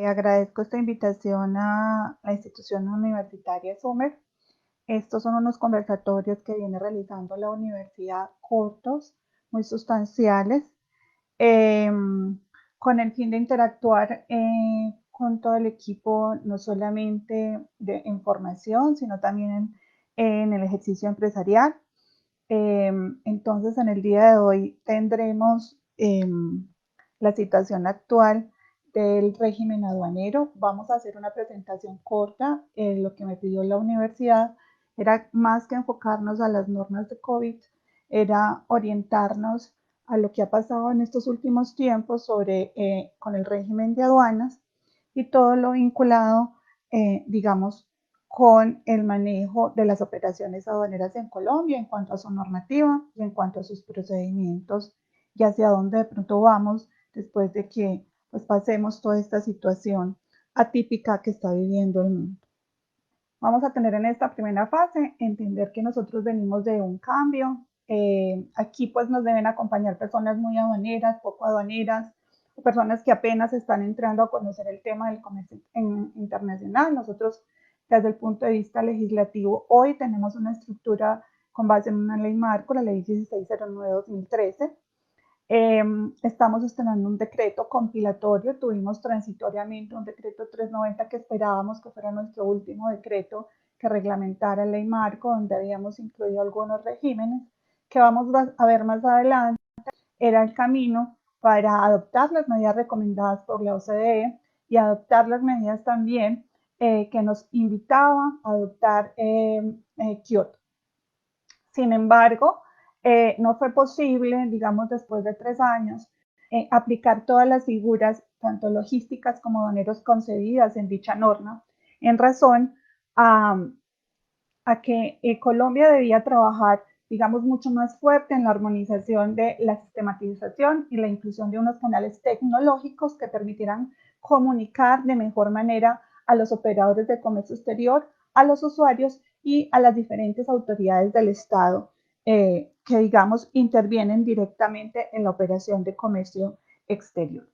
Agradezco esta invitación a la institución universitaria SUMER. Estos son unos conversatorios que viene realizando la universidad, cortos, muy sustanciales, eh, con el fin de interactuar con todo el equipo, no solamente en formación, sino también en el ejercicio empresarial. Entonces, en el día de hoy tendremos la situación actual del régimen aduanero. Vamos a hacer una presentación corta. Lo que me pidió la universidad era más que enfocarnos a las normas de COVID, era orientarnos a lo que ha pasado en estos últimos tiempos con el régimen de aduanas y todo lo vinculado, digamos, con el manejo de las operaciones aduaneras en Colombia en cuanto a su normativa y en cuanto a sus procedimientos y hacia dónde de pronto vamos después de que pues, pasemos toda esta situación atípica que está viviendo el mundo. Vamos a tener en esta primera fase entender que nosotros venimos de un cambio. Aquí pues nos deben acompañar personas muy aduaneras, poco aduaneras, personas que apenas están entrando a conocer el tema del comercio internacional. Nosotros desde el punto de vista legislativo hoy tenemos una estructura con base en una ley marco, la ley 1609-2013. Estamos estrenando un decreto compilatorio, tuvimos transitoriamente un decreto 390 que esperábamos que fuera nuestro último decreto que reglamentara la ley marco, donde habíamos incluido algunos regímenes que vamos a ver más adelante, era el camino para adoptar las medidas recomendadas por la OCDE y adoptar las medidas también que nos invitaba a adoptar Kioto. Sin embargo, no fue posible, digamos, después de 3 años, aplicar todas las figuras, tanto logísticas como aduaneros concebidas en dicha norma, en razón a que Colombia debía trabajar, digamos, mucho más fuerte en la armonización de la sistematización y la inclusión de unos canales tecnológicos que permitieran comunicar de mejor manera a los operadores de comercio exterior, a los usuarios y a las diferentes autoridades del Estado que, digamos, intervienen directamente en la operación de comercio exterior.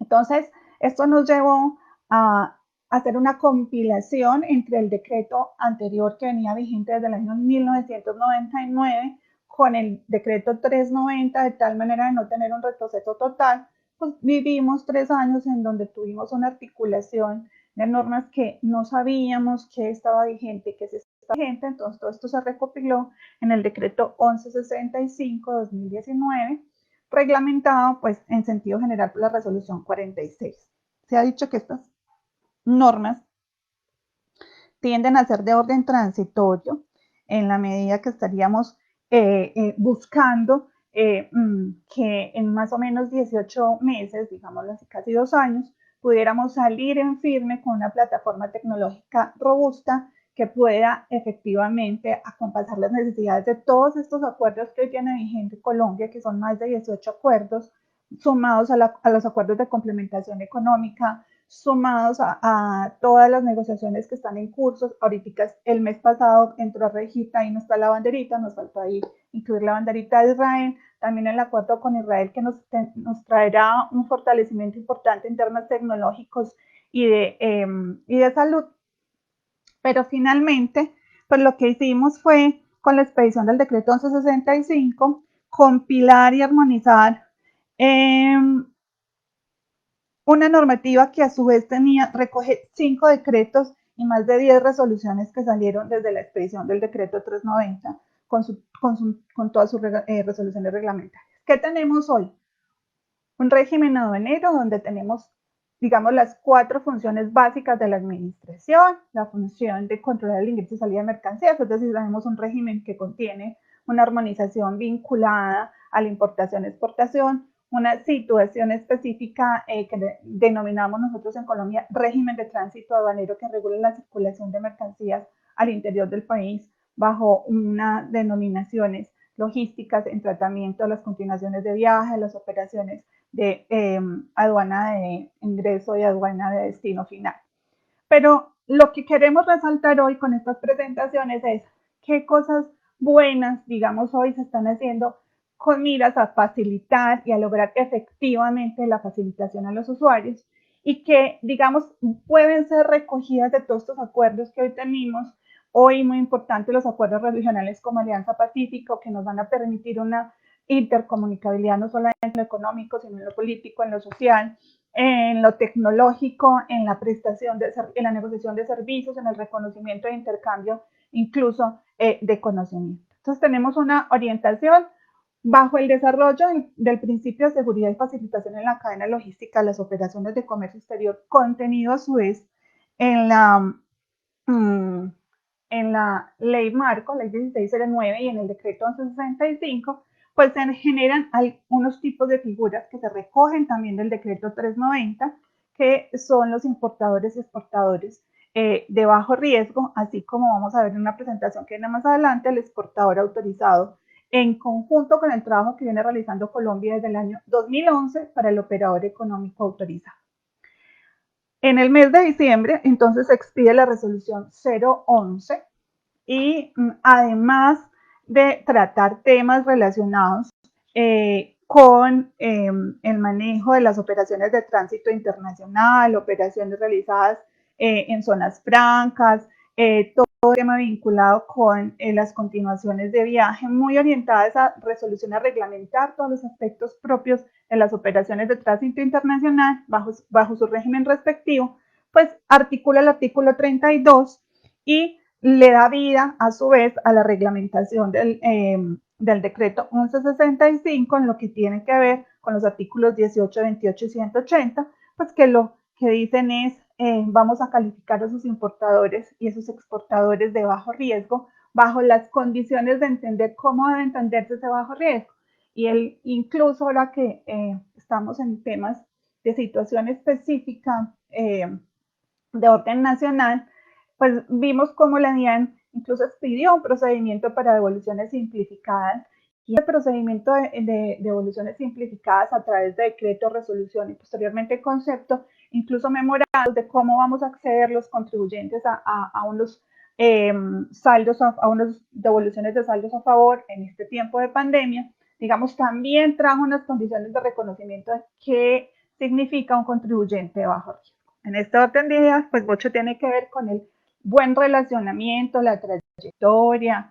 Entonces, esto nos llevó a hacer una compilación entre el decreto anterior que venía vigente desde el año 1999 con el decreto 390, de tal manera de no tener un retroceso total. Pues vivimos 3 años en donde tuvimos una articulación de normas que no sabíamos que estaba vigente, que se estaba vigente. Entonces, todo esto se recopiló en el decreto 1165-2019, reglamentado pues en sentido general por la resolución 46. Se ha dicho que estas normas tienden a ser de orden transitorio en la medida que estaríamos buscando que en más o menos 18 meses, digamos así, casi 2 años, pudiéramos salir en firme con una plataforma tecnológica robusta que pueda efectivamente acompasar las necesidades de todos estos acuerdos que hoy tiene vigente Colombia, que son más de 18 acuerdos, sumados a los acuerdos de complementación económica, sumados a todas las negociaciones que están en curso. Ahorita el mes pasado entró a Regita, ahí no está la banderita, nos faltó ahí incluir la banderita de Israel, también el acuerdo con Israel que nos traerá un fortalecimiento importante en temas tecnológicos y de salud. Pero finalmente, pues lo que hicimos fue, con la expedición del decreto 1165, compilar y armonizar una normativa que a su vez recoge 5 decretos y más de 10 resoluciones que salieron desde la expedición del decreto 390 con todas sus resoluciones reglamentarias. ¿Qué tenemos hoy? Un régimen aduanero donde tenemos, digamos, las 4 funciones básicas de la administración, la función de controlar el ingreso y salida de mercancías, es decir, tenemos un régimen que contiene una armonización vinculada a la importación-exportación, una situación específica que denominamos nosotros en Colombia régimen de tránsito aduanero que regula la circulación de mercancías al interior del país bajo unas denominaciones logísticas en tratamiento de las continuaciones de viaje, las operaciones de aduana de ingreso y aduana de destino final. Pero lo que queremos resaltar hoy con estas presentaciones es qué cosas buenas, digamos, hoy se están haciendo con miras a facilitar y a lograr efectivamente la facilitación a los usuarios y que, digamos, pueden ser recogidas de todos estos acuerdos que hoy tenemos. Hoy, muy importante, los acuerdos regionales como Alianza Pacífico, que nos van a permitir una intercomunicabilidad no solamente en lo económico, sino en lo político, en lo social, en lo tecnológico, en la prestación, en la negociación de servicios, en el reconocimiento e intercambio, incluso de conocimiento. Entonces tenemos una orientación bajo el desarrollo del principio de seguridad y facilitación en la cadena logística de las operaciones de comercio exterior, contenido a su vez en la, en la ley marco, ley 1609 y en el decreto 1165, pues se generan algunos tipos de figuras que se recogen también del decreto 390, que son los importadores y exportadores de bajo riesgo, así como vamos a ver en una presentación que viene más adelante, el exportador autorizado, en conjunto con el trabajo que viene realizando Colombia desde el año 2011 para el operador económico autorizado. En el mes de diciembre, entonces, se expide la resolución 011 y además de tratar temas relacionados con el manejo de las operaciones de tránsito internacional, operaciones realizadas en zonas francas, todo tema vinculado con las continuaciones de viaje, muy orientadas a resolución, a reglamentar todos los aspectos propios de las operaciones de tránsito internacional bajo su régimen respectivo, pues articula el artículo 32 y le da vida a su vez a la reglamentación del decreto 1165 en lo que tiene que ver con los artículos 18, 28 y 180, pues que lo que dicen es vamos a calificar a esos importadores y esos exportadores de bajo riesgo bajo las condiciones de entender cómo debe entenderse ese bajo riesgo. Y él, incluso ahora que estamos en temas de situación específica de orden nacional, pues vimos cómo la DIAN incluso expidió un procedimiento para devoluciones simplificadas y el procedimiento de devoluciones simplificadas a través de decreto, resolución y posteriormente concepto, incluso memorados de cómo vamos a acceder los contribuyentes a unos saldos, a unas devoluciones de saldos a favor en este tiempo de pandemia. Digamos, también trajo unas condiciones de reconocimiento de qué significa un contribuyente de bajo riesgo. En este orden de ideas, pues mucho tiene que ver con el buen relacionamiento, la trayectoria,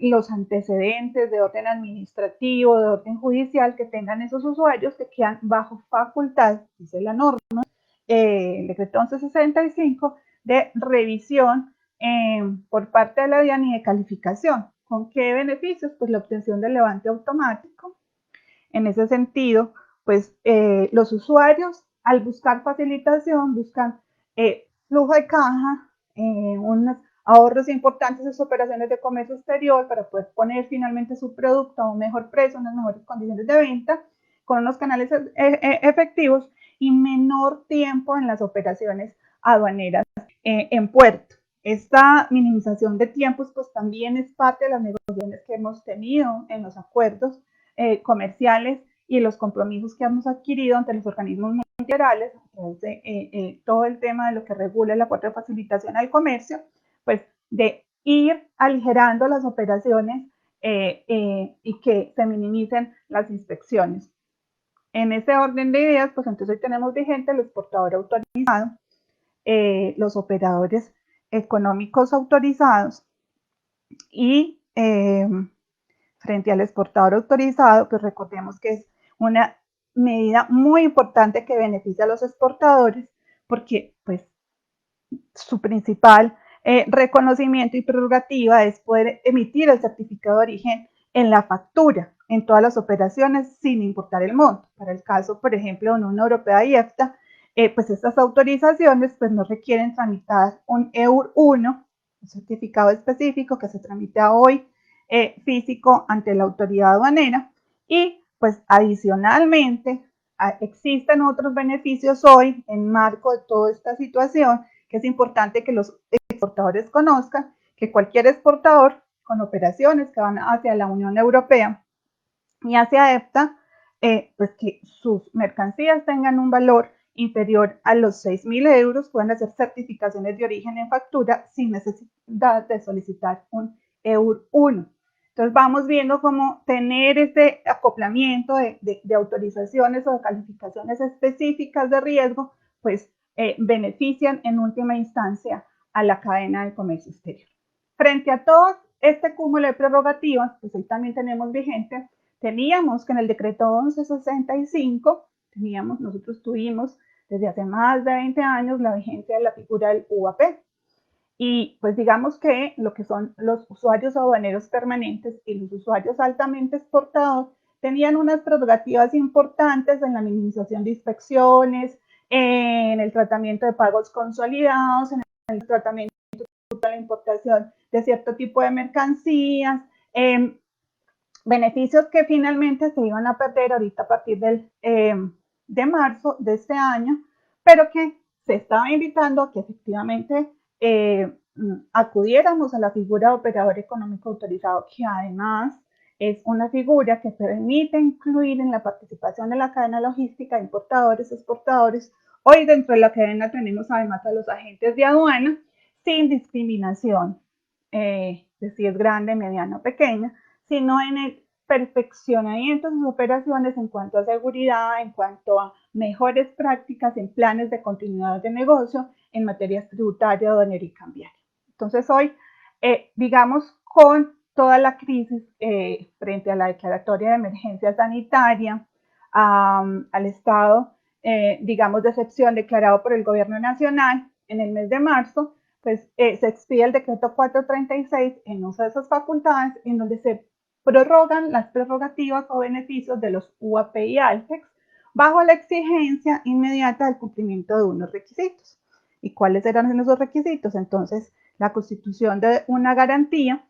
los antecedentes de orden administrativo, de orden judicial que tengan esos usuarios que quedan bajo facultad, dice la norma, el decreto 1165, de revisión por parte de la DIAN y de calificación. ¿Con qué beneficios? Pues la obtención del levante automático. En ese sentido, pues los usuarios al buscar facilitación buscan flujo de caja, unos ahorros importantes en sus operaciones de comercio exterior para poder poner finalmente su producto a un mejor precio, unas mejores condiciones de venta, con unos canales efectivos y menor tiempo en las operaciones aduaneras en puerto. Esta minimización de tiempos pues también es parte de las negociaciones que hemos tenido en los acuerdos comerciales y los compromisos que hemos adquirido ante los organismos multilaterales a través de todo el tema de lo que regula el acuerdo de facilitación al comercio, pues de ir aligerando las operaciones y que se minimicen las inspecciones. En ese orden de ideas, pues entonces hoy tenemos vigente el exportador autorizado, los operadores económicos autorizados y frente al exportador autorizado, pues recordemos que es una medida muy importante que beneficia a los exportadores porque pues su principal reconocimiento y prerrogativa es poder emitir el certificado de origen en la factura, en todas las operaciones, sin importar el monto. Para el caso, por ejemplo, de Unión Europea y EFTA, pues estas autorizaciones pues no requieren tramitar un EUR 1, un certificado específico que se tramita hoy físico ante la autoridad aduanera y pues adicionalmente existen otros beneficios hoy en marco de toda esta situación que es importante que los exportadores conozcan, que cualquier exportador con operaciones que van hacia la Unión Europea y hacia EFTA, pues que sus mercancías tengan un valor inferior a los 6.000 euros, pueden hacer certificaciones de origen en factura sin necesidad de solicitar un EUR 1. Entonces vamos viendo cómo tener ese acoplamiento de autorizaciones o de calificaciones específicas de riesgo, pues benefician en última instancia a la cadena de comercio exterior. Frente a todo este cúmulo de prerrogativas, pues hoy también tenemos vigente, teníamos que en el decreto 1165, nosotros tuvimos desde hace más de 20 años la vigencia de la figura del UAP. Y pues digamos que lo que son los usuarios aduaneros permanentes y los usuarios altamente exportados tenían unas prerrogativas importantes en la minimización de inspecciones, en el tratamiento de pagos consolidados, en el tratamiento de la importación de cierto tipo de mercancías, beneficios que finalmente se iban a perder ahorita a partir de marzo de este año, pero que se estaba invitando a que efectivamente acudiéramos a la figura de operador económico autorizado, que además es una figura que permite incluir en la participación de la cadena logística importadores, exportadores. Hoy dentro de la cadena tenemos además a los agentes de aduana sin discriminación de si es grande, mediana o pequeña, sino en el perfeccionamiento de sus operaciones en cuanto a seguridad, en cuanto a mejores prácticas en planes de continuidad de negocio en materias tributaria, aduanera y cambiaria. Entonces hoy, digamos, con toda la crisis frente a la declaratoria de emergencia sanitaria, al estado, digamos, de excepción declarado por el gobierno nacional en el mes de marzo, pues se expide el decreto 436 en uso de esas facultades, en donde se prorrogan las prerrogativas o beneficios de los UAP y ALFEX bajo la exigencia inmediata del cumplimiento de unos requisitos. ¿Y cuáles eran esos requisitos? Entonces, la constitución de una garantía,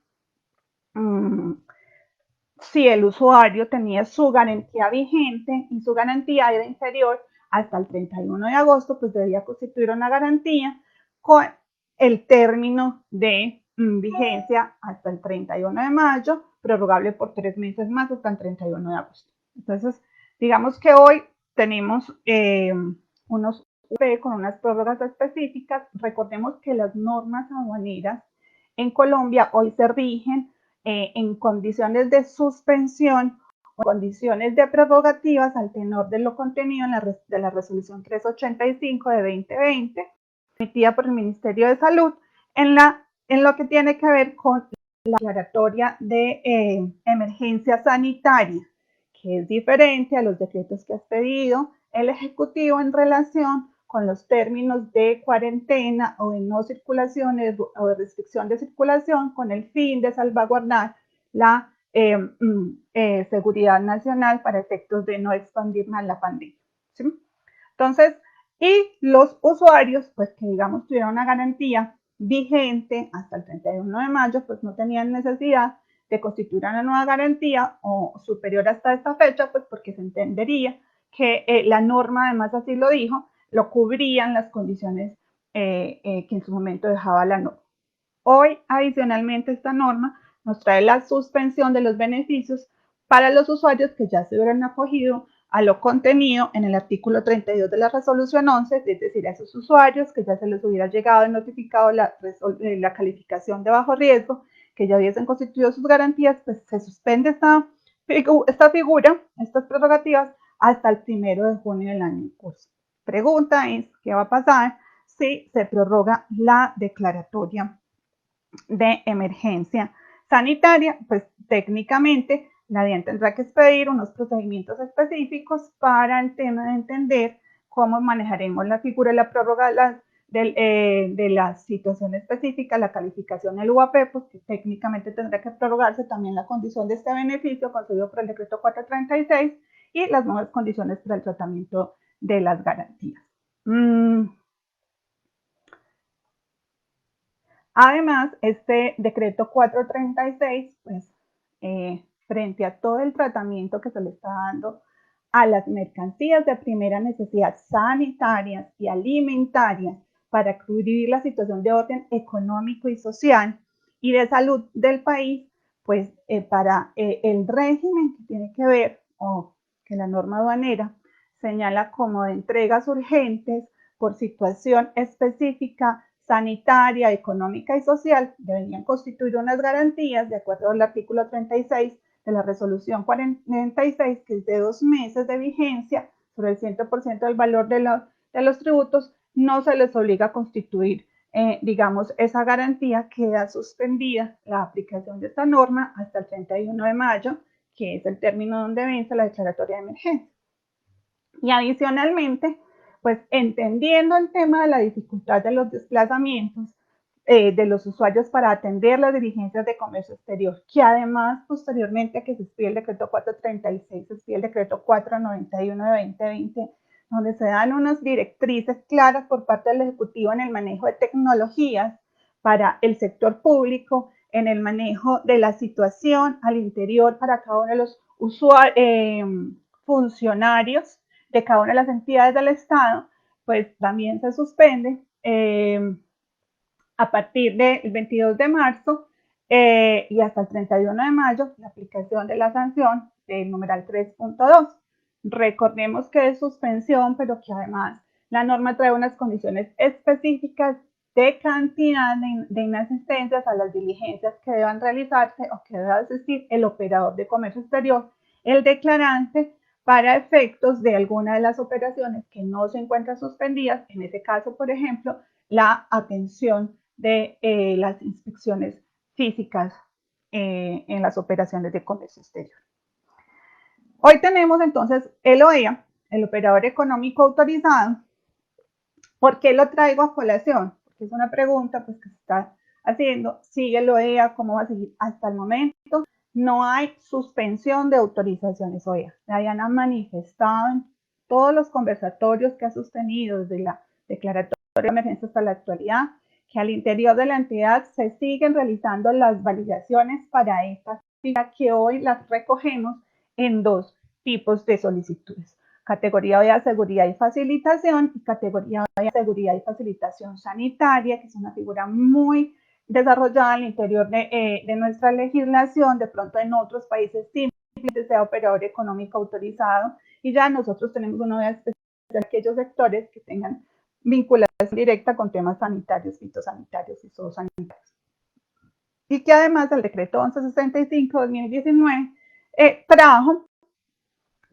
si el usuario tenía su garantía vigente y su garantía era inferior hasta el 31 de agosto, pues debía constituir una garantía con el término de vigencia hasta el 31 de mayo, prorrogable por 3 meses más hasta el 31 de agosto. Entonces, digamos que hoy tenemos unos UP con unas prórrogas específicas. Recordemos que las normas aduaneras en Colombia hoy se rigen en condiciones de suspensión o condiciones de prerrogativas al tenor de lo contenido de la resolución 385 de 2020, emitida por el Ministerio de Salud, en lo que tiene que ver con la declaratoria de emergencia sanitaria, que es diferente a los decretos que ha expedido el Ejecutivo en relación con los términos de cuarentena o de no circulación o de restricción de circulación con el fin de salvaguardar la seguridad nacional para efectos de no expandir más la pandemia. ¿Sí? Entonces, y los usuarios, pues que digamos tuvieron una garantía vigente hasta el 31 de mayo, pues no tenían necesidad de constituir una nueva garantía o superior hasta esta fecha, pues porque se entendería que la norma, además así lo dijo, lo cubrían las condiciones que en su momento dejaba la norma. Hoy, adicionalmente, esta norma nos trae la suspensión de los beneficios para los usuarios que ya se hubieran acogido a lo contenido en el artículo 32 de la resolución 11, es decir, a esos usuarios que ya se les hubiera llegado y notificado la calificación de bajo riesgo, que ya hubiesen constituido sus garantías, pues se suspende esta figura, estas prerrogativas, hasta el 1 de junio del año en curso. Pregunta es, ¿qué va a pasar si se prorroga la declaratoria de emergencia sanitaria? Pues técnicamente la DIAN tendrá que expedir unos procedimientos específicos para el tema de entender cómo manejaremos la figura de la prórroga de la situación específica, la calificación del UAP, pues que técnicamente tendrá que prorrogarse también la condición de este beneficio concedido por el decreto 436 y las nuevas condiciones para el tratamiento de las garantías. Además, este decreto 436, pues, frente a todo el tratamiento que se le está dando a las mercancías de primera necesidad sanitarias y alimentarias para cubrir la situación de orden económico y social y de salud del país, pues para el régimen que tiene que ver o que la norma aduanera señala como de entregas urgentes por situación específica sanitaria, económica y social deberían constituir unas garantías de acuerdo al artículo 36 de la resolución 46, que es de 2 meses de vigencia sobre el 100% del valor de los tributos, no se les obliga a constituir, digamos, esa garantía. Queda suspendida la aplicación de esta norma hasta el 31 de mayo, que es el término donde vence la declaratoria de emergencia. Y adicionalmente, pues entendiendo el tema de la dificultad de los desplazamientos de los usuarios para atender las diligencias de comercio exterior, que además posteriormente a que se expide el decreto 436, se expide el decreto 491 de 2020, donde se dan unas directrices claras por parte del Ejecutivo en el manejo de tecnologías para el sector público, en el manejo de la situación al interior para cada uno de los funcionarios de cada una de las entidades del Estado, pues también se suspende a partir del 22 de marzo y hasta el 31 de mayo la aplicación de la sanción del numeral 3.2. Recordemos que es suspensión, pero que además la norma trae unas condiciones específicas de cantidad de inasistencias a las diligencias que deban realizarse o que deba asistir el operador de comercio exterior, el declarante, para efectos de alguna de las operaciones que no se encuentran suspendidas, en ese caso, por ejemplo, la atención de las inspecciones físicas en las operaciones de comercio exterior. Hoy tenemos entonces el OEA, el operador económico autorizado. ¿Por qué lo traigo a colación? Porque es una pregunta pues, que se está haciendo. ¿Sigue el OEA? ¿Cómo va a seguir? Hasta el momento no hay suspensión de autorizaciones OEA. La DIAN ha manifestado en todos los conversatorios que ha sostenido desde la declaratoria de emergencia hasta la actualidad que al interior de la entidad se siguen realizando las validaciones para esta actividad, que hoy las recogemos en dos tipos de solicitudes: categoría de seguridad y facilitación y categoría de seguridad y facilitación sanitaria, que es una figura muy desarrollada al interior de nuestra legislación. De pronto en otros países simplemente sea operador económico autorizado, y ya nosotros tenemos una novedad especial de aquellos sectores que tengan vinculación directa con temas sanitarios, fitosanitarios y zoosanitarios. Y que además el decreto 1165-2019 trajo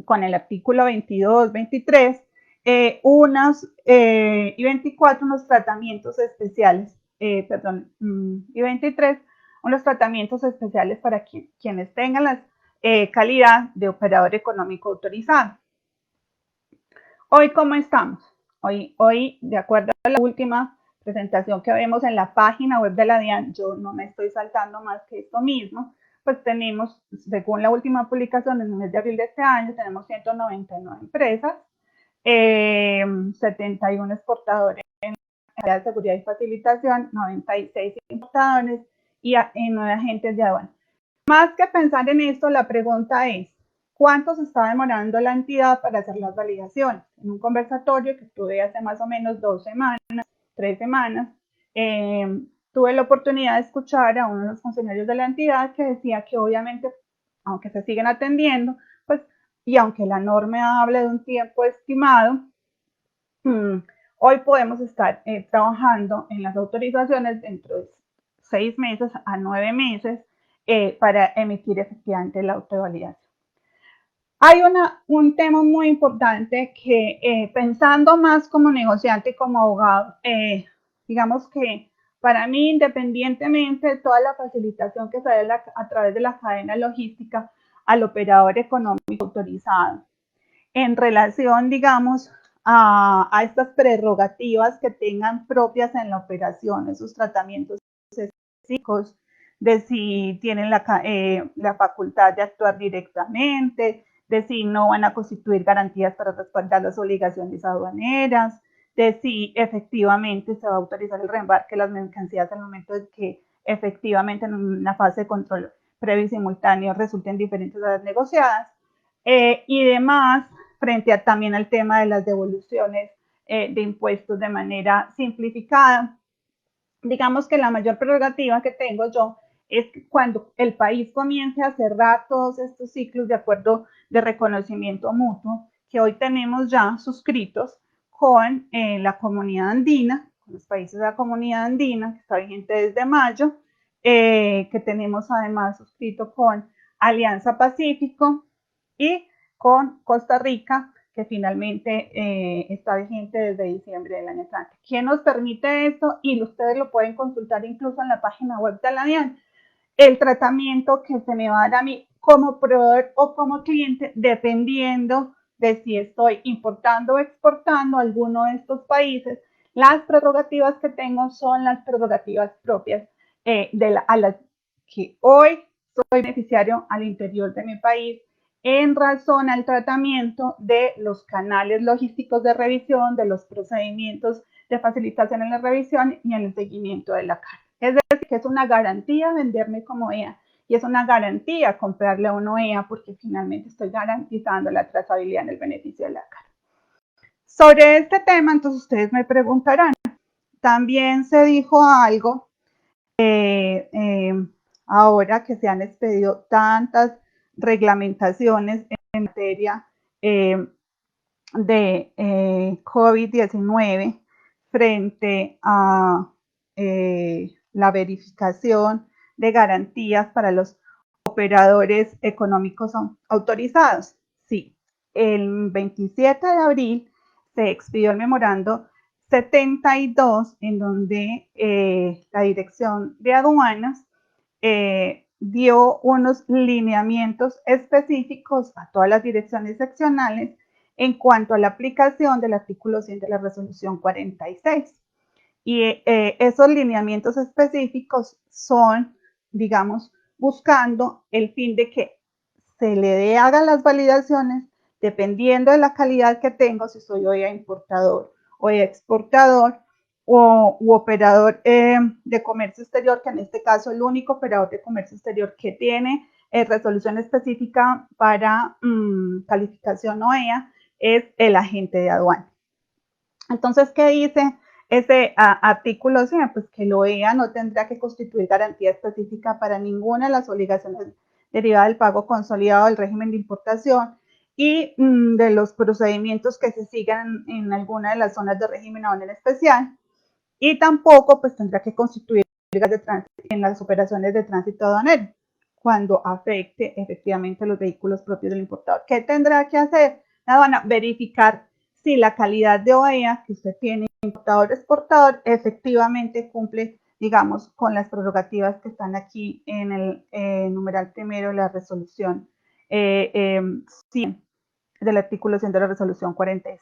con el artículo 22, 23 y 24 unos tratamientos especiales, y 23 unos tratamientos especiales para quienes tengan la calidad de operador económico autorizado. Hoy, ¿cómo estamos? Hoy, de acuerdo a la última presentación que vemos en la página web de la DIAN, yo no me estoy saltando más que esto mismo, pues tenemos, según la última publicación en el mes de abril de este año, tenemos 199 empresas, 71 exportadores en área de seguridad y facilitación, 96 importadores y 9 agentes de aduana. Más que pensar en esto, la pregunta es, ¿cuánto se está demorando la entidad para hacer las validaciones? En un conversatorio que tuve hace más o menos 2 semanas, 3 semanas, tuve la oportunidad de escuchar a uno de los funcionarios de la entidad que decía que obviamente, aunque se siguen atendiendo, pues, y aunque la norma habla de un tiempo estimado, hoy podemos estar trabajando en las autorizaciones dentro de 6 meses a 9 meses para emitir efectivamente la autovalidación. Hay un tema muy importante que pensando más como negociante y como abogado, digamos que para mí, independientemente de toda la facilitación que se da a través de la cadena logística al operador económico autorizado, en relación, digamos, a estas prerrogativas que tengan propias en la operación, esos tratamientos específicos, de si tienen la facultad de actuar directamente, de si no van a constituir garantías para respaldar las obligaciones aduaneras, de si efectivamente se va a autorizar el reembarque de las mercancías al momento de que efectivamente en una fase de control previo y simultáneo resulten diferentes a las negociadas, y demás, frente a también al tema de las devoluciones de impuestos de manera simplificada. Digamos que la mayor prerrogativa que tengo yo es que cuando el país comience a cerrar todos estos ciclos de acuerdo de reconocimiento mutuo que hoy tenemos ya suscritos con la comunidad andina, los países de la comunidad andina, que está vigente desde mayo, que tenemos además suscrito con Alianza Pacífico y con Costa Rica, que finalmente está vigente desde diciembre del año entrante. ¿Quién nos permite esto? Y ustedes lo pueden consultar incluso en la página web de la DIAN. El tratamiento que se me va a dar a mí como proveedor o como cliente, dependiendo de si estoy importando o exportando a alguno de estos países. Las prerrogativas que tengo son las prerrogativas propias a las que hoy soy beneficiario al interior de mi país en razón al tratamiento de los canales logísticos de revisión, de los procedimientos de facilitación en la revisión y en el seguimiento de la carga. Es decir, que es una garantía venderme como EA y es una garantía comprarle a uno EA porque finalmente estoy garantizando la trazabilidad en el beneficio de la carga. Sobre este tema, entonces ustedes me preguntarán, también se dijo algo ahora que se han expedido tantas reglamentaciones en materia de COVID-19 frente a la verificación de garantías para los operadores económicos autorizados. Sí, el 27 de abril se expidió el memorando 72 en donde la Dirección de Aduanas dio unos lineamientos específicos a todas las direcciones seccionales en cuanto a la aplicación del artículo 100 de la resolución 46. Y esos lineamientos específicos son, digamos, buscando el fin de que se le hagan las validaciones dependiendo de la calidad que tengo, si soy hoy importador o exportador u operador de comercio exterior, que en este caso el único operador de comercio exterior que tiene resolución específica para calificación OEA es el agente de aduana. Entonces, ¿qué dice ese artículo 100? Pues que el OEA no tendrá que constituir garantía específica para ninguna de las obligaciones derivadas del pago consolidado del régimen de importación y de los procedimientos que se sigan en alguna de las zonas de régimen aduanero especial, y tampoco pues tendrá que constituir de tránsito en las operaciones de tránsito aduanero cuando afecte efectivamente los vehículos propios del importador. ¿Qué tendrá que hacer la aduana? Verificar si la calidad de OEA que usted tiene, importador exportador, efectivamente cumple, digamos, con las prerrogativas que están aquí en el numeral primero de la resolución 100 del artículo 100 de la resolución 46.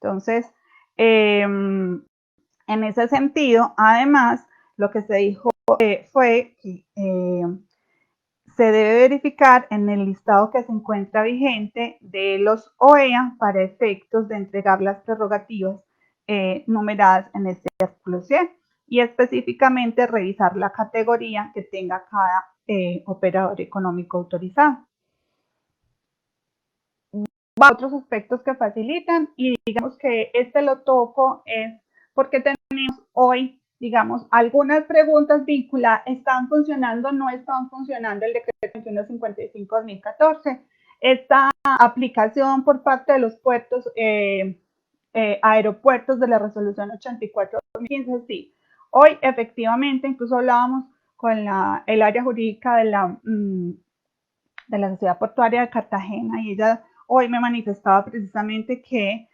Entonces, en ese sentido, además, lo que se dijo fue que se debe verificar en el listado que se encuentra vigente de los OEA para efectos de entregar las prerrogativas numeradas en este artículo 100 y específicamente revisar la categoría que tenga cada operador económico autorizado. Otros aspectos que facilitan, y digamos que este lo toco es porque tenemos hoy, digamos, algunas preguntas vinculadas, ¿están funcionando? ¿No están funcionando el decreto 2155-2014? Esta aplicación por parte de los puertos, aeropuertos de la resolución 84-2015, sí. Hoy efectivamente, incluso hablábamos con el área jurídica de la Sociedad Portuaria de Cartagena y ella hoy me manifestaba precisamente que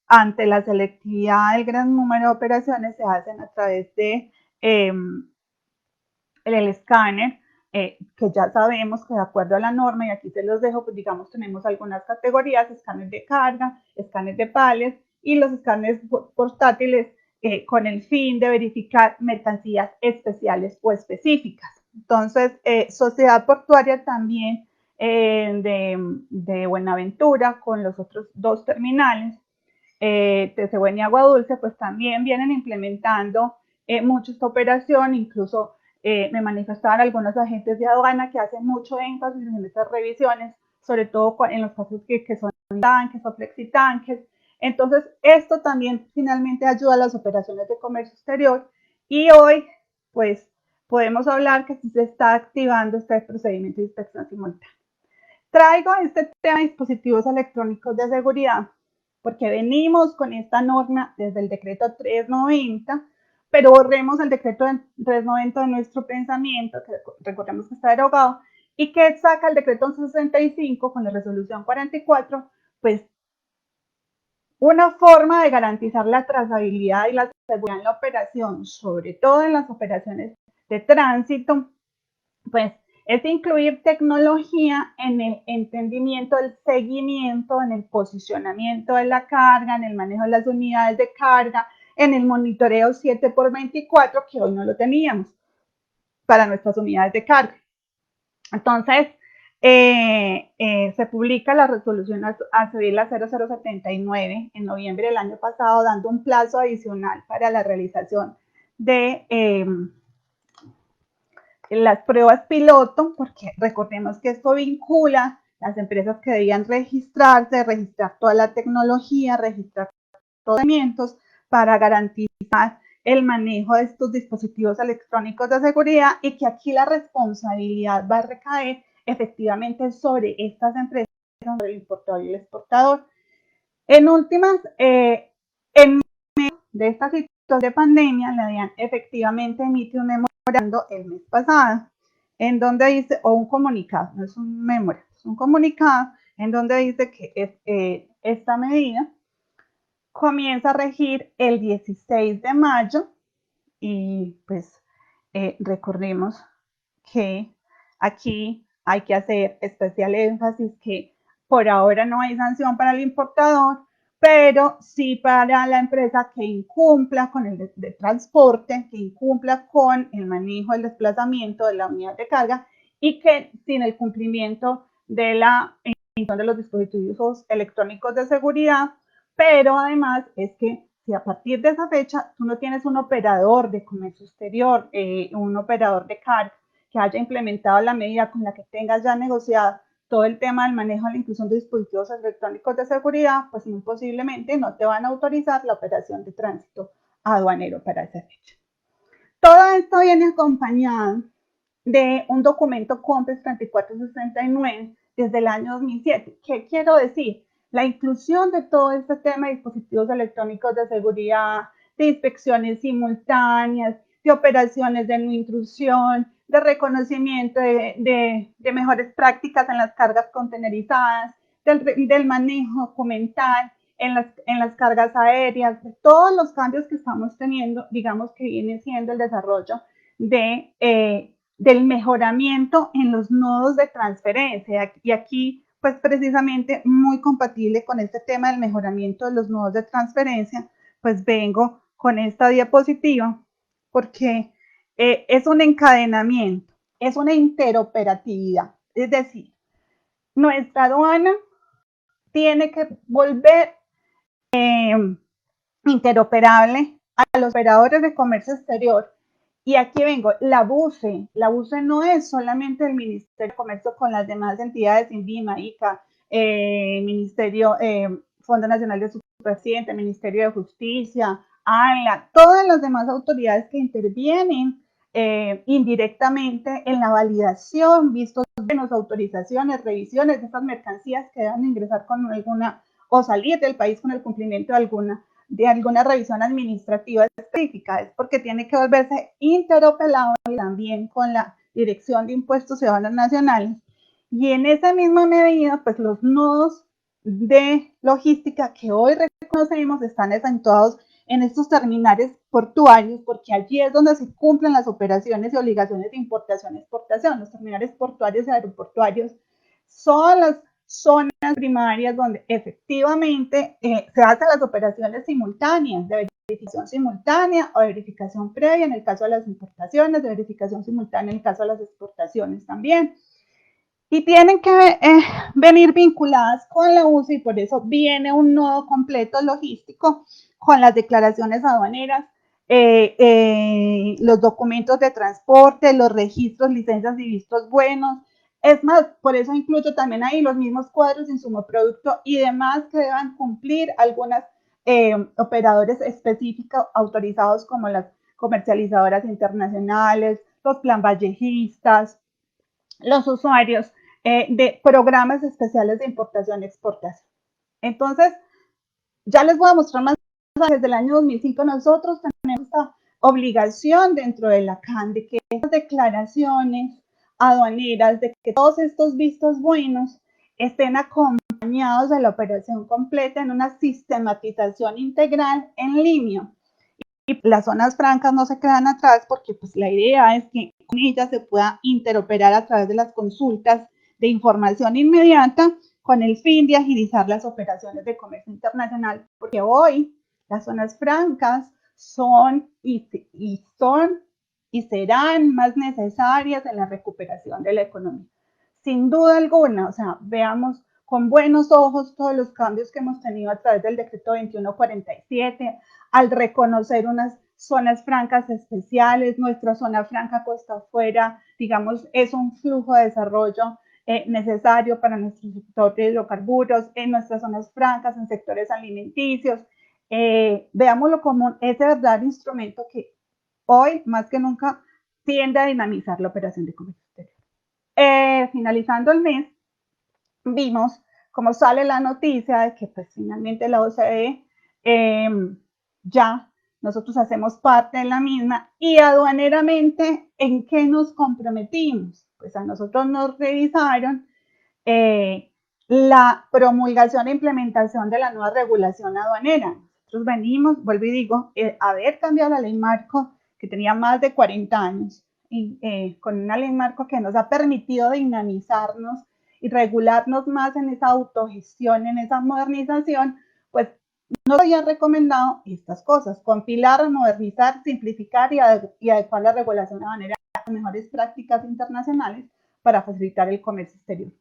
ante la selectividad del gran número de operaciones se hacen a través de el escáner, que ya sabemos que de acuerdo a la norma, y aquí se los dejo, pues digamos tenemos algunas categorías, escáner de carga, escáner de pales y los escáneres portátiles con el fin de verificar mercancías especiales o específicas. Entonces, Sociedad Portuaria también de Buenaventura, con los otros dos terminales, Tesehuén y Agua Dulce, pues también vienen implementando mucho esta operación, incluso me manifestaban algunos agentes de aduana que hacen mucho énfasis en estas revisiones, sobre todo en los casos que son tanques o flexitanques. Entonces, esto también finalmente ayuda a las operaciones de comercio exterior y hoy, pues, podemos hablar que sí se está activando este procedimiento de inspección simultánea. Traigo este tema de dispositivos electrónicos de seguridad porque venimos con esta norma desde el decreto 390, pero borremos el decreto 390 de nuestro pensamiento, que recordemos que está derogado, y que saca el decreto 65 con la resolución 44, pues una forma de garantizar la trazabilidad y la seguridad en la operación, sobre todo en las operaciones de tránsito, pues es incluir tecnología en el entendimiento del seguimiento, en el posicionamiento de la carga, en el manejo de las unidades de carga, en el monitoreo 7x24, que hoy no lo teníamos para nuestras unidades de carga. Entonces, se publica la resolución a civil la 0079 en noviembre del año pasado, dando un plazo adicional para la realización de las pruebas piloto, porque recordemos que esto vincula las empresas que debían registrarse, registrar toda la tecnología, registrar todos los elementos para garantizar el manejo de estos dispositivos electrónicos de seguridad y que aquí la responsabilidad va a recaer efectivamente sobre estas empresas, sobre el importador y el exportador. En últimas, en medio de esta situación de pandemia, la DIAN efectivamente emite un memorando el mes pasado, en donde dice, o un comunicado, no es un memorando, es un comunicado, en donde dice que esta medida comienza a regir el 16 de mayo y pues recordemos que aquí hay que hacer especial énfasis que por ahora no hay sanción para el importador, pero sí para la empresa que incumpla con el de transporte, que incumpla con el manejo del desplazamiento de la unidad de carga y que sin el cumplimiento de la emisión de los dispositivos electrónicos de seguridad, pero además es que si a partir de esa fecha tú no tienes un operador de comercio exterior, un operador de carga que haya implementado la medida con la que tengas ya negociado todo el tema del manejo de la inclusión de dispositivos electrónicos de seguridad, pues muy posiblemente no te van a autorizar la operación de tránsito aduanero para esa fecha. Todo esto viene acompañado de un documento COMPES 3469 desde el año 2007. ¿Qué quiero decir? La inclusión de todo este tema de dispositivos electrónicos de seguridad, de inspecciones simultáneas, de operaciones de no intrusión, de reconocimiento de mejores prácticas en las cargas contenerizadas, del manejo documental en las cargas aéreas, de todos los cambios que estamos teniendo, digamos que viene siendo el desarrollo del mejoramiento en los nodos de transferencia. Y aquí, pues precisamente muy compatible con este tema del mejoramiento de los nodos de transferencia, pues vengo con esta diapositiva porque es un encadenamiento, es una interoperatividad. Es decir, nuestra aduana tiene que volver interoperable a los operadores de comercio exterior. Y aquí vengo, la BUCE no es solamente el Ministerio de Comercio con las demás entidades, INVIMA, ICA, Ministerio, Fondo Nacional de Superpresidente, Ministerio de Justicia, ANLA, todas las demás autoridades que intervienen indirectamente en la validación, vistos buenos, autorizaciones, revisiones de estas mercancías que deben ingresar con alguna o salir del país con el cumplimiento de alguna revisión administrativa específica, es porque tiene que volverse interoperable también con la Dirección de Impuestos Ciudadanos Nacionales. Y en esa misma medida, pues los nodos de logística que hoy reconocemos están acentuados en estos terminales portuarios, porque allí es donde se cumplen las operaciones y obligaciones de importación y exportación. Los terminales portuarios y aeroportuarios son las zonas primarias donde efectivamente se hacen las operaciones simultáneas de verificación simultánea o de verificación previa en el caso de las importaciones, de verificación simultánea en el caso de las exportaciones también. Y tienen que venir vinculadas con la UCI y por eso viene un nodo completo logístico con las declaraciones aduaneras, los documentos de transporte, los registros, licencias y vistos buenos. Es más, por eso incluyo también ahí los mismos cuadros, insumo producto y demás que deban cumplir algunas operadores específicos autorizados como las comercializadoras internacionales, los plan vallejistas, los usuarios de programas especiales de importación y exportación. Entonces, Ya les voy a mostrar más. Desde el año 2005 nosotros tenemos esta obligación dentro de la CAN de que estas declaraciones aduaneras, de que todos estos vistos buenos estén acompañados de la operación completa en una sistematización integral en línea. Y las zonas francas no se quedan atrás porque pues, la idea es que con ellas se pueda interoperar a través de las consultas de información inmediata con el fin de agilizar las operaciones de comercio internacional, porque hoy las zonas francas son y serán más necesarias en la recuperación de la economía. Sin duda alguna, o sea, veamos con buenos ojos todos los cambios que hemos tenido a través del decreto 2147, al reconocer unas zonas francas especiales, nuestra zona franca costa afuera, digamos, es un flujo de desarrollo necesario para nuestro sector de hidrocarburos, en nuestras zonas francas, en sectores alimenticios. Veámoslo como ese verdadero instrumento que hoy, más que nunca, tiende a dinamizar la operación de comercio exterior. Finalizando el mes, vimos cómo sale la noticia de que pues finalmente la OCDE ya nosotros hacemos parte de la misma y aduaneramente, ¿en qué nos comprometimos? Pues a nosotros nos revisaron la promulgación e implementación de la nueva regulación aduanera. Nosotros venimos, vuelvo y digo, haber cambiado la ley marco que tenía más de 40 años, y, con una ley marco que nos ha permitido dinamizarnos y regularnos más en esa autogestión, en esa modernización, pues nos habían recomendado estas cosas: compilar, modernizar, simplificar y adecuar la regulación aduanera a las mejores prácticas internacionales para facilitar el comercio exterior.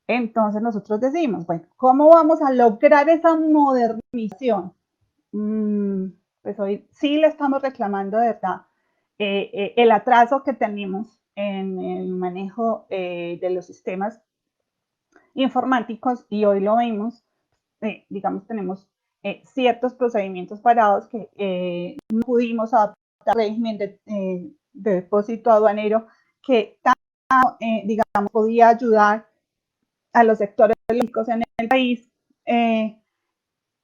Entonces nosotros decimos, bueno, ¿cómo vamos a lograr esa modernización? Pues hoy sí le estamos reclamando de verdad el atraso que tenemos en el manejo de los sistemas informáticos, y hoy lo vimos, digamos, tenemos ciertos procedimientos parados que no pudimos adaptar al régimen de depósito aduanero que digamos, podía ayudar a los sectores económicos en el país.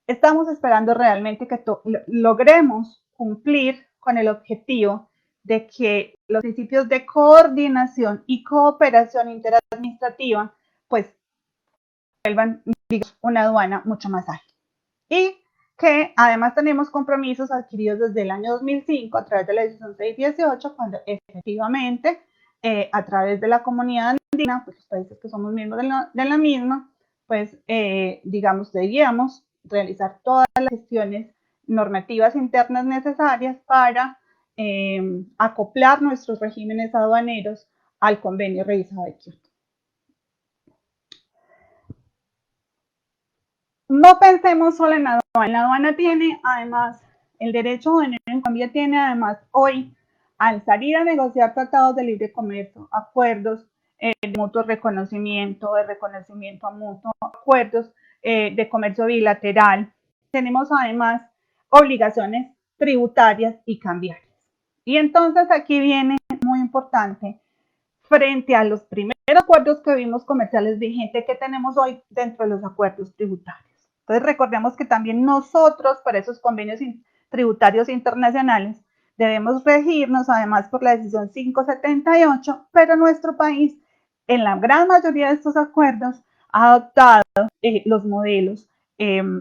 Estamos esperando realmente que logremos cumplir con el objetivo de que los principios de coordinación y cooperación interadministrativa pues vuelvan una aduana mucho más ágil. Y que además tenemos compromisos adquiridos desde el año 2005 a través de la decisión 618, cuando efectivamente a través de la comunidad andina, pues los países que somos miembros de la misma, pues digamos, debíamos realizar todas las gestiones normativas internas necesarias para acoplar nuestros regímenes aduaneros al convenio revisado de Kioto. No pensemos solo en la aduana. La aduana tiene además el derecho aduanero en Colombia, tiene además hoy, al salir a negociar tratados de libre comercio, acuerdos de mutuo reconocimiento, de reconocimiento a mutuo, acuerdos de comercio bilateral, tenemos además obligaciones tributarias y cambiarias. Y entonces aquí viene muy importante, frente a los primeros acuerdos que vimos comerciales vigentes que tenemos hoy dentro de los acuerdos tributarios. Entonces recordemos que también nosotros, para esos convenios tributarios internacionales, debemos regirnos además por la decisión 578, pero nuestro país, en la gran mayoría de estos acuerdos, ha adoptado los modelos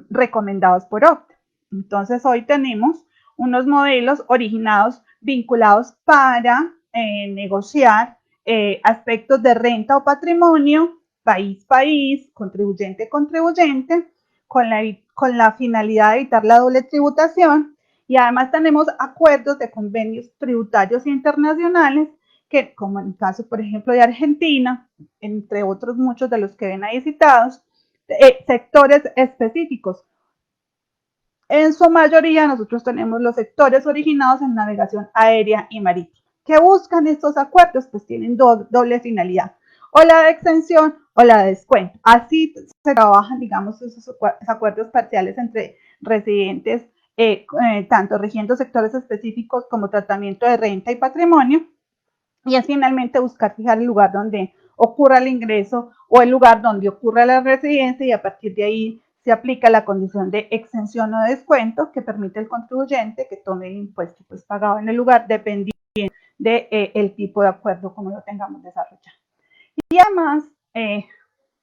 recomendados por OCDE. Entonces hoy tenemos unos modelos originados, vinculados para negociar aspectos de renta o patrimonio, país, contribuyente, con la finalidad de evitar la doble tributación. Y además tenemos acuerdos de convenios tributarios internacionales que, como en el caso, por ejemplo, de Argentina, entre otros muchos de los que ven ahí citados, sectores específicos. En su mayoría nosotros tenemos los sectores originados en navegación aérea y marítima. ¿Qué buscan estos acuerdos? Pues tienen doble finalidad, o la de exención o la de descuento. Así se trabajan, digamos, esos acuerdos parciales entre residentes, tanto rigiendo sectores específicos como tratamiento de renta y patrimonio, y es finalmente buscar fijar el lugar donde ocurra el ingreso o el lugar donde ocurra la residencia, y a partir de ahí se aplica la condición de exención o descuento que permite al contribuyente que tome el impuesto pues, pagado en el lugar dependiendo del tipo de acuerdo como lo tengamos desarrollado. Y además,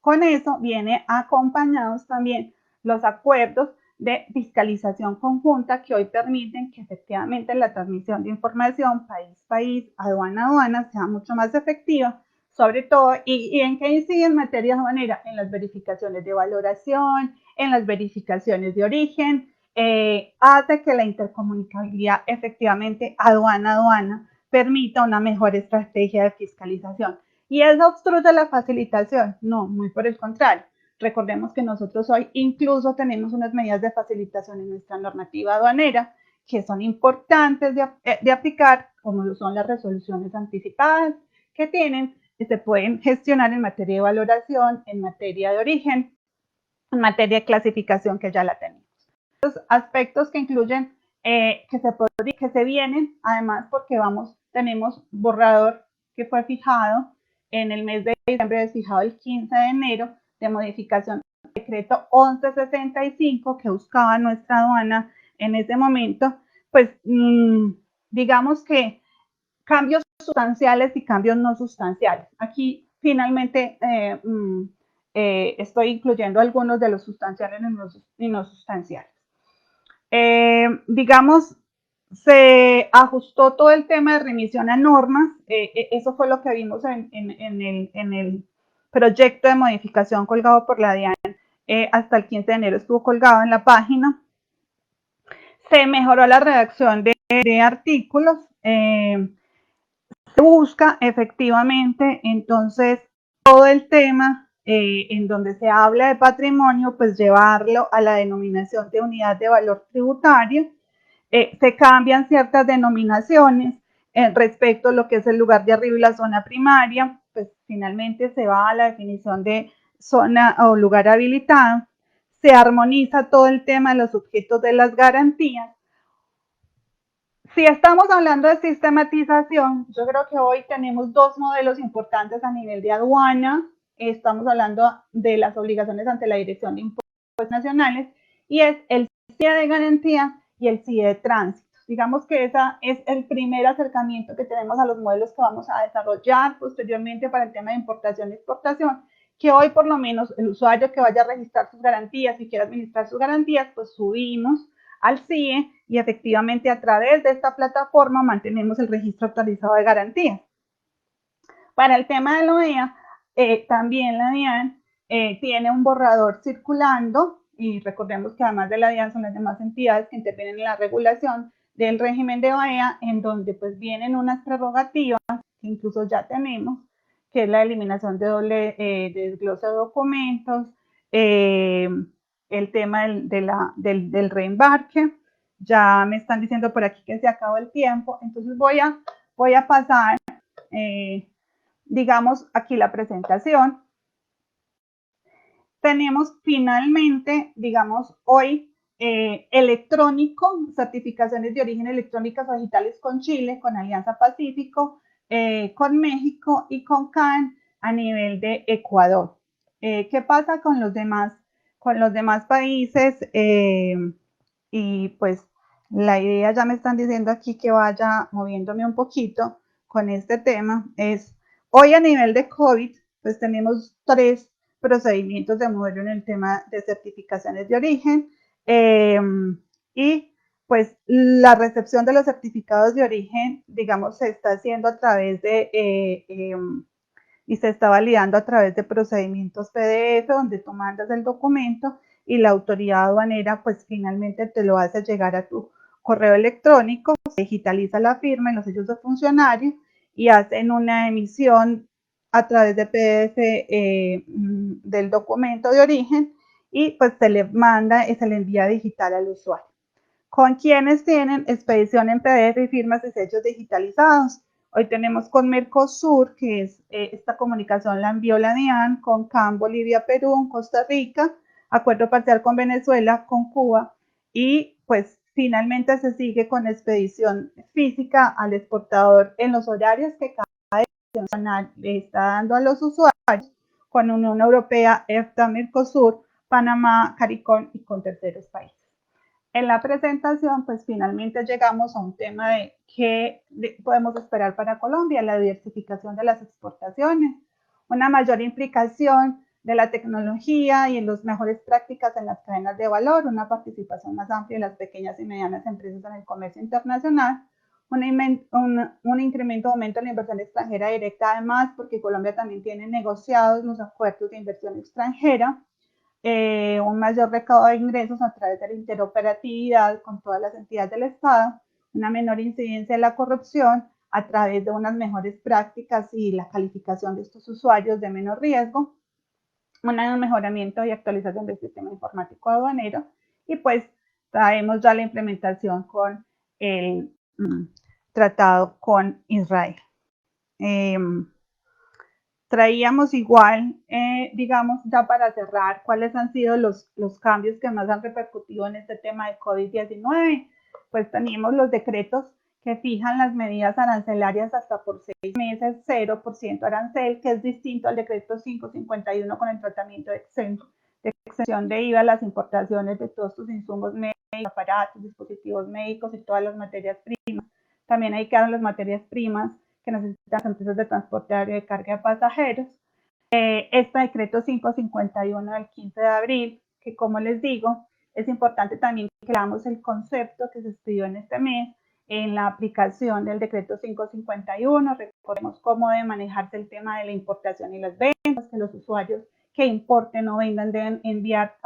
con eso viene acompañados también los acuerdos de fiscalización conjunta que hoy permiten que efectivamente la transmisión de información país-país, aduana-aduana sea mucho más efectiva, sobre todo, y en qué incide en materia aduanera, en las verificaciones de valoración, en las verificaciones de origen, hace que la intercomunicabilidad efectivamente aduana-aduana permita una mejor estrategia de fiscalización. ¿Y eso obstruye la facilitación? No, muy por el contrario. Recordemos que nosotros hoy incluso tenemos unas medidas de facilitación en nuestra normativa aduanera que son importantes de aplicar, como son las resoluciones anticipadas que tienen, que se pueden gestionar en materia de valoración, en materia de origen, en materia de clasificación que ya la tenemos. Los aspectos que incluyen que se vienen, además porque tenemos borrador que fue fijado en el mes de diciembre, fijado el 15 de enero, de modificación del decreto 1165 que buscaba nuestra aduana en ese momento, pues digamos que cambios sustanciales y cambios no sustanciales. Aquí finalmente estoy incluyendo algunos de los sustanciales y no sustanciales. Digamos, se ajustó todo el tema de remisión a normas, eso fue lo que vimos en el proyecto de modificación colgado por la DIAN, hasta el 15 de enero estuvo colgado en la página. Se mejoró la redacción de artículos, se busca efectivamente entonces todo el tema en donde se habla de patrimonio, pues llevarlo a la denominación de unidad de valor tributario. Se cambian ciertas denominaciones respecto a lo que es el lugar de arribo y la zona primaria, pues finalmente se va a la definición de zona o lugar habilitado. Se armoniza todo el tema de los objetos de las garantías. Si estamos hablando de sistematización, yo creo que hoy tenemos dos modelos importantes a nivel de aduana. Estamos hablando de las obligaciones ante la Dirección de Impuestos Nacionales y es el CIE de garantía y el CIE de tránsito. Digamos que ese es el primer acercamiento que tenemos a los modelos que vamos a desarrollar posteriormente para el tema de importación y exportación, que hoy por lo menos el usuario que vaya a registrar sus garantías y quiera administrar sus garantías, pues subimos al CIE y efectivamente a través de esta plataforma mantenemos el registro actualizado de garantías. Para el tema de la OEA, también la DIAN tiene un borrador circulando y recordemos que además de la DIAN son las demás entidades que intervienen en la regulación del régimen de OEA, en donde pues vienen unas prerrogativas que incluso ya tenemos, que es la eliminación de doble desglose de documentos, el tema del reembarque. Ya me están diciendo por aquí que se acabó el tiempo, entonces voy a pasar, digamos, aquí la presentación. Tenemos finalmente, digamos, hoy electrónico, certificaciones de origen electrónicas o digitales con Chile, con Alianza Pacífico, con México y con CAN a nivel de Ecuador. ¿Qué pasa con los demás países? Y pues la idea, ya me están diciendo aquí que vaya moviéndome un poquito con este tema, es hoy a nivel de COVID, pues tenemos 3 procedimientos de modelo en el tema de certificaciones de origen y pues la recepción de los certificados de origen, digamos, se está haciendo a través de y se está validando a través de procedimientos PDF donde tú mandas el documento y la autoridad aduanera pues finalmente te lo hace llegar a tu correo electrónico, se digitaliza la firma en los sellos de funcionario y hacen una emisión a través de PDF del documento de origen y pues se le manda y se le envía digital al usuario. ¿Con quienes tienen expedición en PDF y firmas y sellos digitalizados? Hoy tenemos con Mercosur, que es esta comunicación la envió la DIAN, con CAN, Bolivia, Perú, Costa Rica, acuerdo parcial con Venezuela, con Cuba, y pues finalmente se sigue con expedición física al exportador en los horarios que cada nacional le está dando a los usuarios con Unión Europea, EFTA, Mercosur, Panamá, CARICOM y con terceros países. En la presentación, pues finalmente llegamos a un tema de qué podemos esperar para Colombia, la diversificación de las exportaciones, una mayor implicación de la tecnología y en las mejores prácticas en las cadenas de valor, una participación más amplia de las pequeñas y medianas empresas en el comercio internacional, un incremento, aumento en la inversión extranjera directa, además, porque Colombia también tiene negociados los acuerdos de inversión extranjera, un mayor recaudo de ingresos a través de la interoperatividad con todas las entidades del Estado, una menor incidencia de la corrupción a través de unas mejores prácticas y la calificación de estos usuarios de menor riesgo, un mejoramiento y actualización del sistema informático aduanero y pues traemos ya la implementación con el tratado con Israel. Traíamos igual, digamos, ya para cerrar, cuáles han sido los cambios que más han repercutido en este tema de COVID-19. Pues teníamos los decretos que fijan las medidas arancelarias hasta por 6 meses, 0% arancel, que es distinto al decreto 551 con el tratamiento de exención de IVA a las importaciones de todos sus insumos médicos, aparatos, dispositivos médicos y todas las materias primas. También ahí quedan las materias primas que necesitan las empresas de transporte aéreo de carga de pasajeros. Este decreto 551 del 15 de abril, que como les digo, es importante también que veamos el concepto que se estudió en este mes en la aplicación del decreto 551. Recordemos cómo debe manejarse el tema de la importación y las ventas, que los usuarios que importen o vendan deben enviar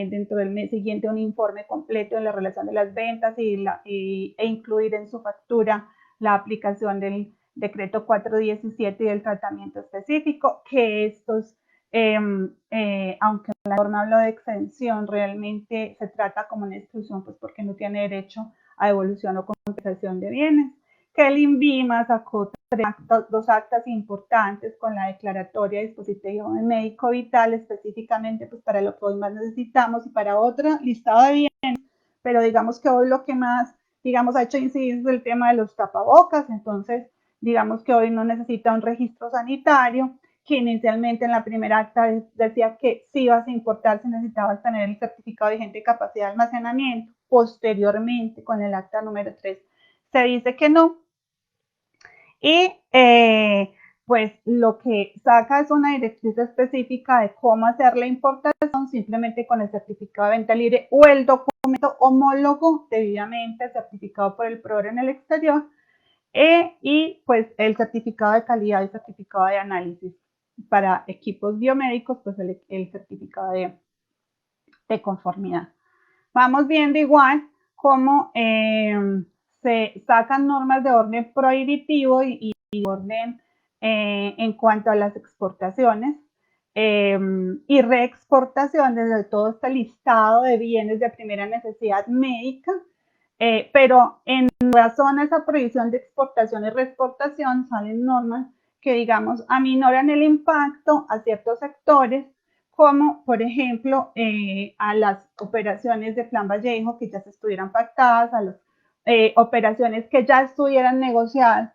dentro del mes siguiente un informe completo de la relación de las ventas e incluir en su factura la aplicación del decreto 417 y del tratamiento específico, que estos, aunque la norma habla de exención, realmente se trata como una exclusión, pues porque no tiene derecho a devolución o compensación de bienes. Que el INVIMA sacó dos actas importantes con la declaratoria de dispositivo médico vital, específicamente pues para lo que hoy más necesitamos y para otra listado de bienes, pero digamos que hoy lo que más ha hecho incidir es el tema de los tapabocas, entonces digamos que hoy no necesita un registro sanitario, que inicialmente en la primera acta decía que si ibas a importar se necesitabas tener el certificado vigente de capacidad de almacenamiento. Posteriormente, con el acta número 3, se dice que no. Y pues lo que saca es una directriz específica de cómo hacer la importación simplemente con el certificado de venta libre o el documento homólogo debidamente certificado por el proveedor en el exterior, y pues el certificado de calidad y certificado de análisis para equipos biomédicos, pues el certificado de conformidad. Vamos viendo igual cómo se sacan normas de orden prohibitivo y orden en cuanto a las exportaciones y reexportaciones de todo este listado de bienes de primera necesidad médica, pero en razón a esa prohibición de exportación y reexportación salen normas que, digamos, aminoran el impacto a ciertos sectores, como por ejemplo a las operaciones de Plan Vallejo que ya se estuvieran pactadas, a las operaciones que ya estuvieran negociadas.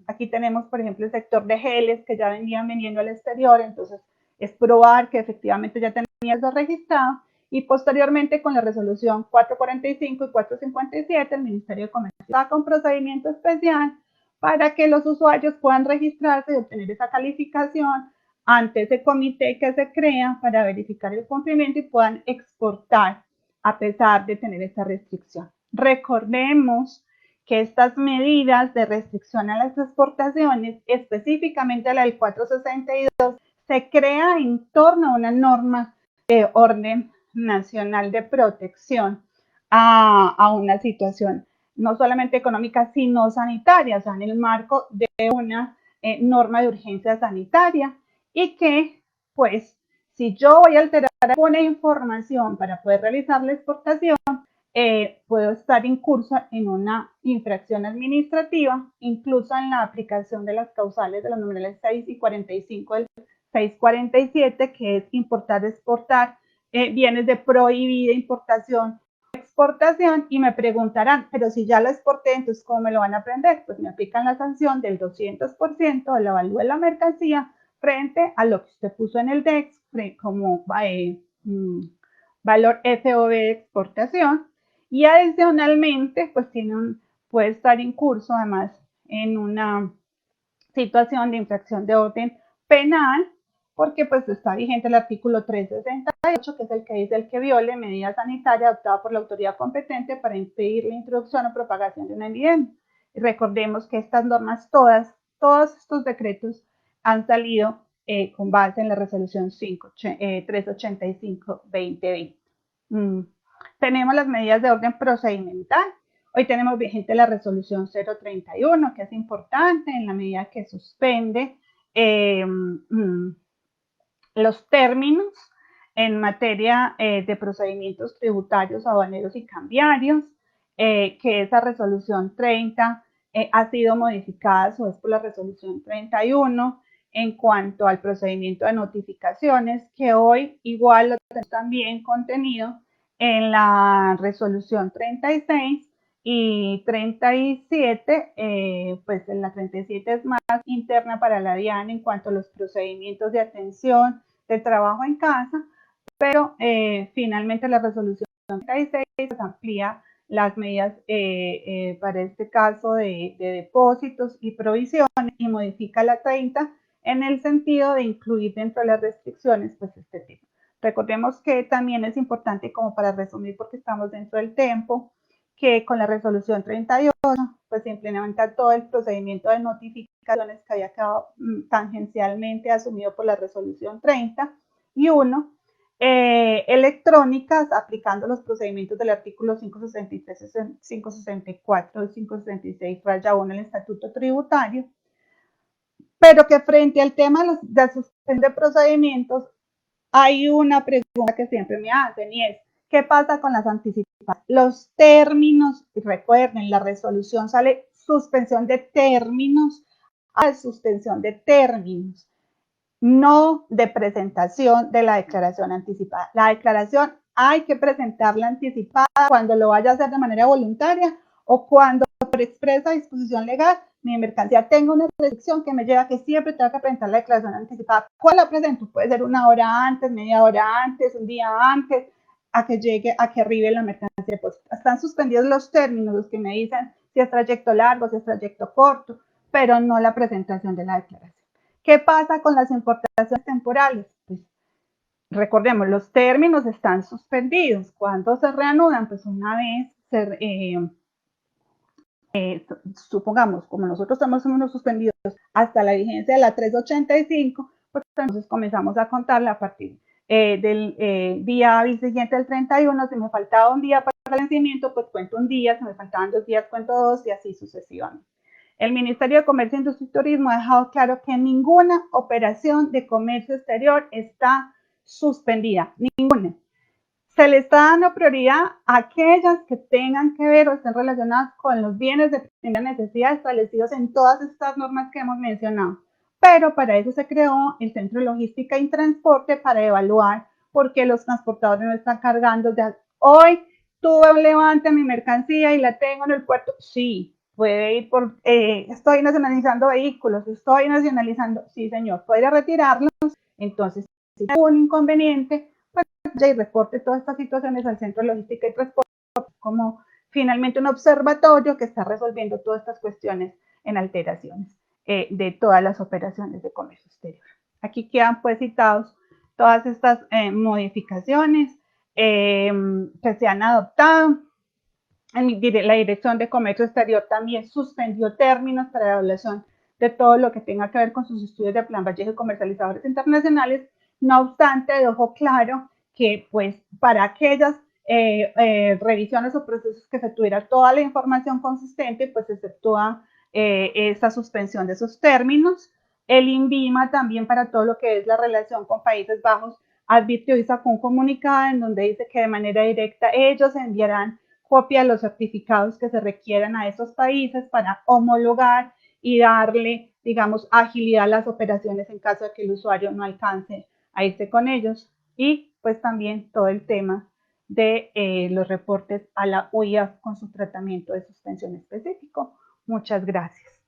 Aquí tenemos, por ejemplo, el sector de geles que ya venían vendiendo al exterior, entonces es probar que efectivamente ya tenía eso registrado. Y posteriormente, con la resolución 445 y 457, el Ministerio de Comercio saca un procedimiento especial para que los usuarios puedan registrarse y obtener esa calificación ante ese comité que se crea para verificar el cumplimiento y puedan exportar a pesar de tener esta restricción. Recordemos que estas medidas de restricción a las exportaciones, específicamente la del 462, se crea en torno a una norma de orden nacional de protección a una situación no solamente económica, sino sanitaria, o sea, en el marco de una norma de urgencia sanitaria y que, pues, si yo voy a alterar una información para poder realizar la exportación, puedo estar incursa en una infracción administrativa, incluso en la aplicación de las causales de los numerales 6 y 45 del 647, que es importar, exportar, bienes de prohibida importación, exportación, y me preguntarán, pero si ya lo exporté, entonces ¿cómo me lo van a prender? Pues me aplican la sanción del 200% del valor de la mercancía frente a lo que usted puso en el DEX como valor FOB de exportación, y adicionalmente pues puede estar incurso además en una situación de infracción de orden penal, porque pues está vigente el artículo 368, que es el que dice el que viole medida sanitaria adoptada por la autoridad competente para impedir la introducción o propagación de una epidemia. Y recordemos que estas normas, todos estos decretos han salido con base en la resolución 385-2020. Tenemos las medidas de orden procedimental. Hoy tenemos vigente la resolución 031, que es importante en la medida que suspende los términos en materia de procedimientos tributarios, aduaneros y cambiarios, que esa resolución 30 ha sido modificada a su vez por la resolución 31 en cuanto al procedimiento de notificaciones, que hoy igual lo tenemos también contenido en la resolución 36 y 37, pues en la 37 es más interna para la DIAN en cuanto a los procedimientos de atención de trabajo en casa, pero finalmente la resolución 36 amplía las medidas para este caso de depósitos y provisiones y modifica la 30 en el sentido de incluir dentro de las restricciones pues este tema. Recordemos que también es importante, como para resumir porque estamos dentro del tiempo, que con la resolución 38 pues se implementa todo el procedimiento de notificaciones que había quedado tangencialmente asumido por la resolución 30 y 1, electrónicas, aplicando los procedimientos del artículo 563, 564 y 566-1 del Estatuto Tributario, pero que frente al tema de la suspensión de procedimientos hay una pregunta que siempre me hacen y es, ¿qué pasa con las anticipadas? Los términos, recuerden, la resolución sale suspensión de términos a suspensión de términos, no de presentación de la declaración anticipada. La declaración hay que presentarla anticipada cuando lo vaya a hacer de manera voluntaria o cuando por expresa disposición legal mi mercancía tenga una restricción que me lleva a que siempre tenga que presentar la declaración anticipada. ¿Cuál la presento? Puede ser una hora antes, media hora antes, un día antes, a que llegue, a que arribe la mercancía. Pues están suspendidos los términos, los que me dicen si es trayecto largo, si es trayecto corto, pero no la presentación de la declaración. ¿Qué pasa con las importaciones temporales? Pues recordemos, los términos están suspendidos. ¿Cuándo se reanudan? Pues una vez supongamos, como nosotros estamos suspendidos hasta la vigencia de la 385, pues entonces comenzamos a contarla a partir del día hábil siguiente del 31. Si me faltaba un día para el vencimiento, pues cuento un día. Si me faltaban 2 días, cuento 2 y así sucesivamente. El Ministerio de Comercio, Industria y Turismo ha dejado claro que ninguna operación de comercio exterior está suspendida, ninguna. Se le está dando prioridad a aquellas que tengan que ver o estén relacionadas con los bienes de primera necesidad establecidos en todas estas normas que hemos mencionado. Pero para eso se creó el Centro de Logística y Transporte, para evaluar por qué los transportadores no están cargando. Hoy tuve un levante a mi mercancía y la tengo en el puerto. Sí, puede ir por, estoy nacionalizando vehículos, estoy nacionalizando, sí señor, puede retirarlos. Entonces, si hay un inconveniente, pues y reporte todas estas situaciones al Centro de Logística y Transporte como finalmente un observatorio que está resolviendo todas estas cuestiones en alteraciones de todas las operaciones de comercio exterior. Aquí quedan pues citados todas estas modificaciones que se han adoptado. La Dirección de Comercio Exterior también suspendió términos para la evaluación de todo lo que tenga que ver con sus estudios de Plan Vallejo y comercializadores internacionales. No obstante, dejó claro que pues para aquellas revisiones o procesos que se tuviera toda la información consistente, pues se efectúa esa suspensión de esos términos. El INVIMA también, para todo lo que es la relación con Países Bajos, advirtió y sacó un comunicado en donde dice que de manera directa ellos enviarán copia de los certificados que se requieran a esos países para homologar y darle, digamos, agilidad a las operaciones en caso de que el usuario no alcance a irse con ellos. Y pues también todo el tema de los reportes a la OIA con su tratamiento de suspensión específico. Muchas gracias.